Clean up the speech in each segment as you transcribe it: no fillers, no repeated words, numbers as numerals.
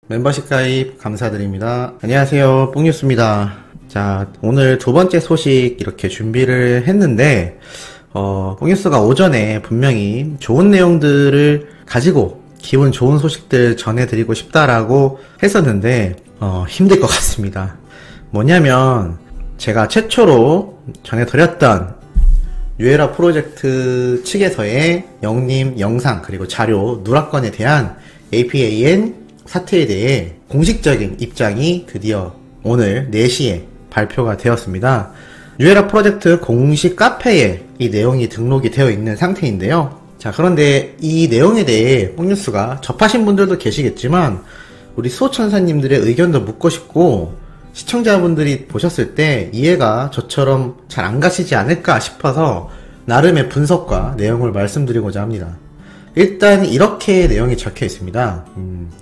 멤버십 가입 감사드립니다. 안녕하세요, 뽕뉴스입니다. 자, 오늘 두 번째 소식 이렇게 준비를 했는데 뽕뉴스가 오전에 분명히 좋은 내용들을 가지고 기분 좋은 소식들 전해드리고 싶다라고 했었는데 힘들 것 같습니다. 뭐냐면 제가 최초로 전해드렸던 뉴에라 프로젝트 측에서의 영님 영상 그리고 자료 누락건에 대한 APAN 사태에 대해 공식적인 입장이 드디어 오늘 4시에 발표가 되었습니다. 뉴에라 프로젝트 공식 카페에 이 내용이 등록이 되어 있는 상태인데요. 자, 그런데 이 내용에 대해 뽕뉴스가 접하신 분들도 계시겠지만 우리 수호천사님들의 의견도 묻고 싶고 시청자분들이 보셨을 때 이해가 저처럼 잘 안 가시지 않을까 싶어서 나름의 분석과 내용을 말씀드리고자 합니다. 일단 이렇게 내용이 적혀 있습니다.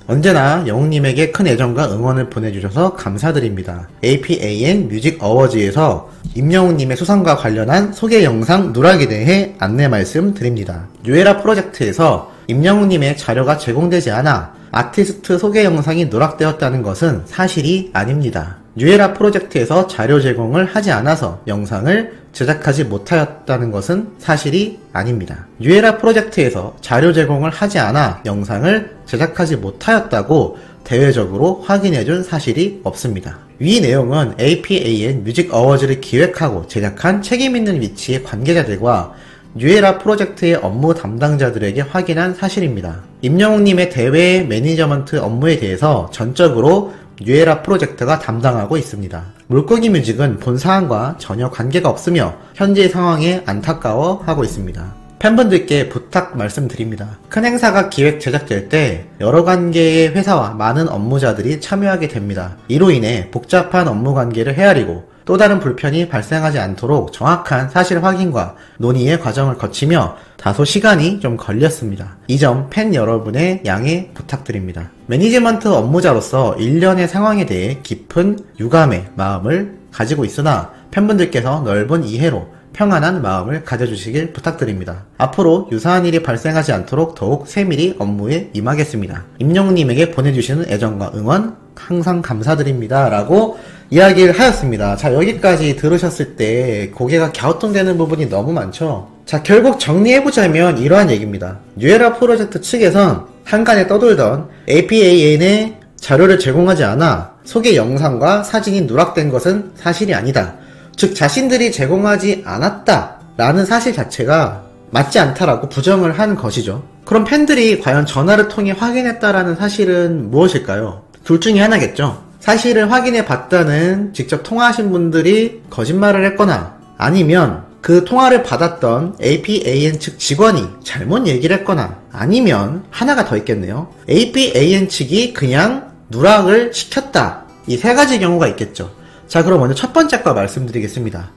언제나 영웅님에게 큰 애정과 응원을 보내주셔서 감사드립니다. APAN 뮤직 어워즈에서 임영웅님의 수상과 관련한 소개 영상 누락에 대해 안내 말씀드립니다. 뉴에라 프로젝트에서 임영웅님의 자료가 제공되지 않아 아티스트 소개 영상이 누락되었다는 것은 사실이 아닙니다. 뉴에라 프로젝트에서 자료 제공을 하지 않아서 영상을 제작하지 못하였다는 것은 사실이 아닙니다. 뉴에라 프로젝트에서 자료 제공을 하지 않아 영상을 제작하지 못하였다고 대외적으로 확인해준 사실이 없습니다. 위 내용은 APAN 뮤직 어워즈를 기획하고 제작한 책임있는 위치의 관계자들과 뉴에라 프로젝트의 업무 담당자들에게 확인한 사실입니다. 임영웅님의 대외 매니저먼트 업무에 대해서 전적으로 뉴에라 프로젝트가 담당하고 있습니다. 물고기 뮤직은 본 사안과 전혀 관계가 없으며 현재 상황에 안타까워하고 있습니다. 팬분들께 부탁 말씀드립니다. 큰 행사가 기획 제작될 때 여러 관계의 회사와 많은 업무자들이 참여하게 됩니다. 이로 인해 복잡한 업무 관계를 헤아리고 또 다른 불편이 발생하지 않도록 정확한 사실 확인과 논의의 과정을 거치며 다소 시간이 좀 걸렸습니다. 이 점 팬 여러분의 양해 부탁드립니다. 매니지먼트 업무자로서 일련의 상황에 대해 깊은 유감의 마음을 가지고 있으나 팬분들께서 넓은 이해로 평안한 마음을 가져주시길 부탁드립니다. 앞으로 유사한 일이 발생하지 않도록 더욱 세밀히 업무에 임하겠습니다. 임영웅님에게 보내주시는 애정과 응원 항상 감사드립니다. 라고 이야기를 하였습니다. 자, 여기까지 들으셨을 때 고개가 갸우뚱되는 부분이 너무 많죠? 자, 결국 정리해보자면 이러한 얘기입니다. 뉴에라 프로젝트 측에선 한간에 떠돌던 APAN의 자료를 제공하지 않아 소개 영상과 사진이 누락된 것은 사실이 아니다. 즉 자신들이 제공하지 않았다라는 사실 자체가 맞지 않다라고 부정을 한 것이죠. 그럼 팬들이 과연 전화를 통해 확인했다라는 사실은 무엇일까요? 둘 중에 하나겠죠. 사실을 확인해 봤다는 직접 통화하신 분들이 거짓말을 했거나 아니면 그 통화를 받았던 APAN 측 직원이 잘못 얘기를 했거나 아니면 하나가 더 있겠네요. APAN 측이 그냥 누락을 시켰다. 이 세 가지 경우가 있겠죠. 자, 그럼 먼저 첫 번째 거 말씀드리겠습니다.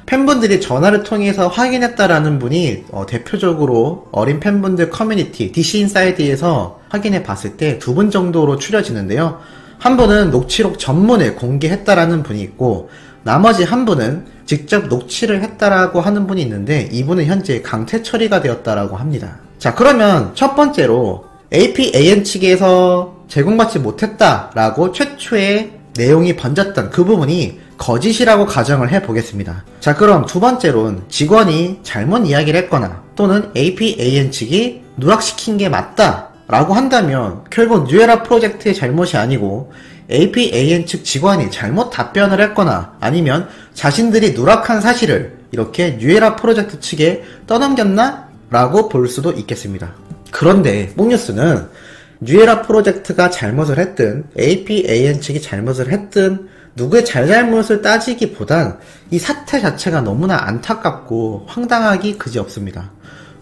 팬분들이 전화를 통해서 확인했다라는 분이 대표적으로 어린 팬분들 커뮤니티 DC인사이드에서 확인해 봤을 때 두 분 정도로 추려지는데요. 한 분은 녹취록 전문을 공개했다라는 분이 있고 나머지 한 분은 직접 녹취를 했다라고 하는 분이 있는데 이분은 현재 강퇴 처리가 되었다라고 합니다. 자, 그러면 첫 번째로 APAN 측에서 제공받지 못했다라고 최초의 내용이 번졌던 그 부분이 거짓이라고 가정을 해보겠습니다. 자, 그럼 두 번째로는 직원이 잘못 이야기를 했거나 또는 APAN 측이 누락시킨 게 맞다 라고 한다면 결국 뉴에라 프로젝트의 잘못이 아니고 APAN 측 직원이 잘못 답변을 했거나 아니면 자신들이 누락한 사실을 이렇게 뉴에라 프로젝트 측에 떠넘겼나? 라고 볼 수도 있겠습니다. 그런데 뽕뉴스는 뉴에라 프로젝트가 잘못을 했든 APAN 측이 잘못을 했든 누구의 잘잘못을 따지기보단 이 사태 자체가 너무나 안타깝고 황당하기 그지없습니다.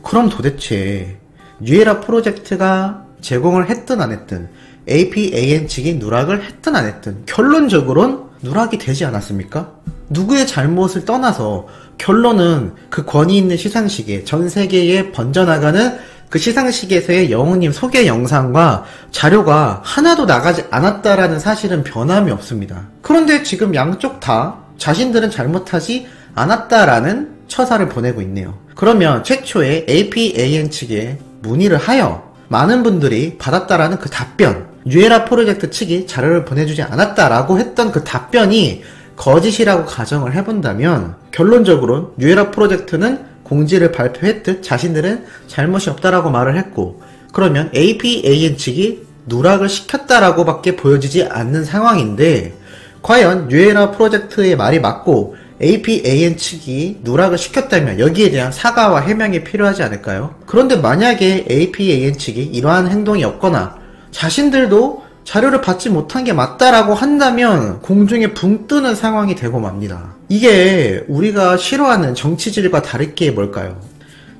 그럼 도대체 뉴에라 프로젝트가 제공을 했든 안 했든 APAN 측이 누락을 했든 안 했든 결론적으로는 누락이 되지 않았습니까? 누구의 잘못을 떠나서 결론은 그 권위 있는 시상식에 전 세계에 번져나가는 그 시상식에서의 영웅님 소개 영상과 자료가 하나도 나가지 않았다라는 사실은 변함이 없습니다. 그런데 지금 양쪽 다 자신들은 잘못하지 않았다라는 처사를 보내고 있네요. 그러면 최초에 APAN 측에 문의를 하여 많은 분들이 받았다라는 그 답변, 뉴에라 프로젝트 측이 자료를 보내주지 않았다라고 했던 그 답변이 거짓이라고 가정을 해본다면 결론적으로 뉴에라 프로젝트는 공지를 발표했듯 자신들은 잘못이 없다라고 말을 했고, 그러면 APAN 측이 누락을 시켰다라고 밖에 보여지지 않는 상황인데, 과연 뉴에라 프로젝트의 말이 맞고 APAN 측이 누락을 시켰다면 여기에 대한 사과와 해명이 필요하지 않을까요? 그런데 만약에 APAN 측이 이러한 행동이 없거나 자신들도 자료를 받지 못한 게 맞다라고 한다면 공중에 붕 뜨는 상황이 되고 맙니다. 이게 우리가 싫어하는 정치질과 다를 게 뭘까요?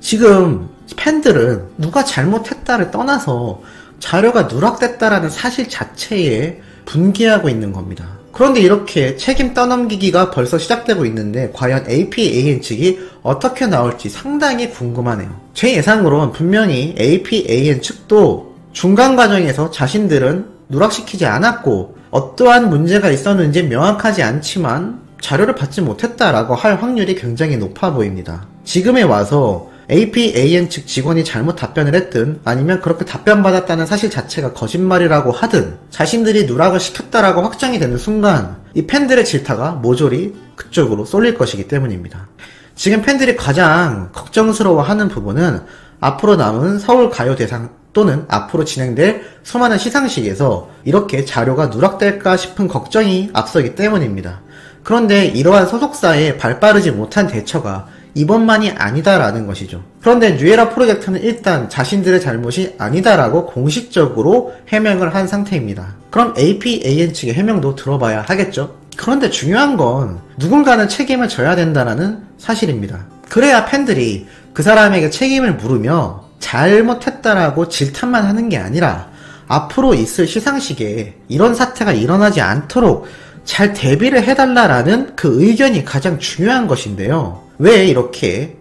지금 팬들은 누가 잘못했다를 떠나서 자료가 누락됐다라는 사실 자체에 분개하고 있는 겁니다. 그런데 이렇게 책임 떠넘기기가 벌써 시작되고 있는데 과연 APAN 측이 어떻게 나올지 상당히 궁금하네요. 제 예상으론 분명히 APAN 측도 중간 과정에서 자신들은 누락시키지 않았고 어떠한 문제가 있었는지 명확하지 않지만 자료를 받지 못했다라고 할 확률이 굉장히 높아 보입니다. 지금에 와서 APAN 측 직원이 잘못 답변을 했든 아니면 그렇게 답변받았다는 사실 자체가 거짓말이라고 하든 자신들이 누락을 시켰다라고 확정이 되는 순간 이 팬들의 질타가 모조리 그쪽으로 쏠릴 것이기 때문입니다. 지금 팬들이 가장 걱정스러워하는 부분은 앞으로 남은 서울가요대상 또는 앞으로 진행될 수많은 시상식에서 이렇게 자료가 누락될까 싶은 걱정이 앞서기 때문입니다. 그런데 이러한 소속사의 발빠르지 못한 대처가 이번만이 아니다라는 것이죠. 그런데 뉴에라 프로젝트는 일단 자신들의 잘못이 아니다라고 공식적으로 해명을 한 상태입니다. 그럼 APAN 측의 해명도 들어봐야 하겠죠? 그런데 중요한 건 누군가는 책임을 져야 된다는 사실입니다. 그래야 팬들이 그 사람에게 책임을 물으며 잘못했다라고 질타만 하는 게 아니라 앞으로 있을 시상식에 이런 사태가 일어나지 않도록 잘 대비를 해달라라는 그 의견이 가장 중요한 것인데요. 왜 이렇게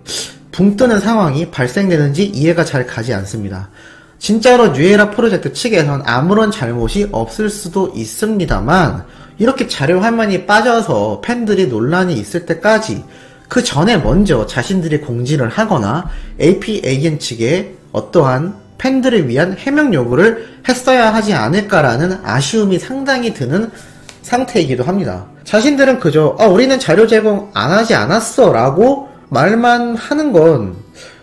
붕 뜨는 상황이 발생되는지 이해가 잘 가지 않습니다. 진짜로 뉴에라 프로젝트 측에선 아무런 잘못이 없을 수도 있습니다만 이렇게 자료 화면이 빠져서 팬들이 논란이 있을 때까지 그 전에 먼저 자신들이 공지를 하거나 APAN 측에 어떠한 팬들을 위한 해명 요구를 했어야 하지 않을까라는 아쉬움이 상당히 드는 상태이기도 합니다. 자신들은 그저 우리는 자료 제공 안 하지 않았어 라고 말만 하는 건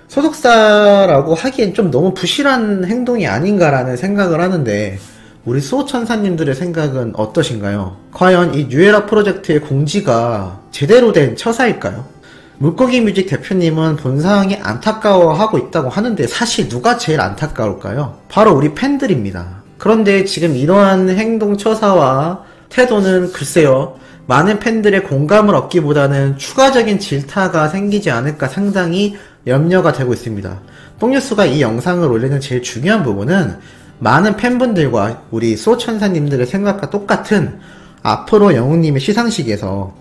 소속사라고 하기엔 좀 너무 부실한 행동이 아닌가라는 생각을 하는데 우리 수호천사님들의 생각은 어떠신가요? 과연 이 뉴에라 프로젝트의 공지가 제대로 된 처사일까요? 물고기 뮤직 대표님은 본상이 안타까워하고 있다고 하는데 사실 누가 제일 안타까울까요? 바로 우리 팬들입니다. 그런데 지금 이러한 행동 처사와 태도는 글쎄요, 많은 팬들의 공감을 얻기보다는 추가적인 질타가 생기지 않을까 상당히 염려가 되고 있습니다. 뽕뉴스가 이 영상을 올리는 제일 중요한 부분은 많은 팬분들과 우리 수호천사님들의 생각과 똑같은 앞으로 영웅님의 시상식에서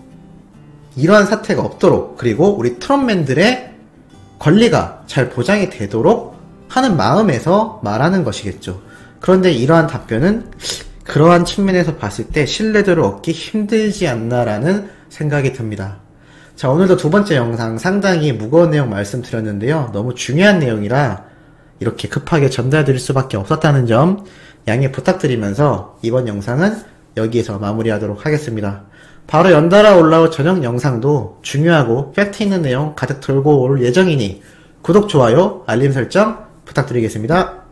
이러한 사태가 없도록 그리고 우리 트롯맨들의 권리가 잘 보장이 되도록 하는 마음에서 말하는 것이겠죠. 그런데 이러한 답변은 그러한 측면에서 봤을 때 신뢰도를 얻기 힘들지 않나라는 생각이 듭니다. 자, 오늘도 두 번째 영상 상당히 무거운 내용 말씀드렸는데요. 너무 중요한 내용이라 이렇게 급하게 전달드릴 수밖에 없었다는 점 양해 부탁드리면서 이번 영상은 여기에서 마무리하도록 하겠습니다. 바로 연달아 올라올 저녁 영상도 중요하고 팩트 있는 내용 가득 들고 올 예정이니 구독, 좋아요, 알림 설정 부탁드리겠습니다.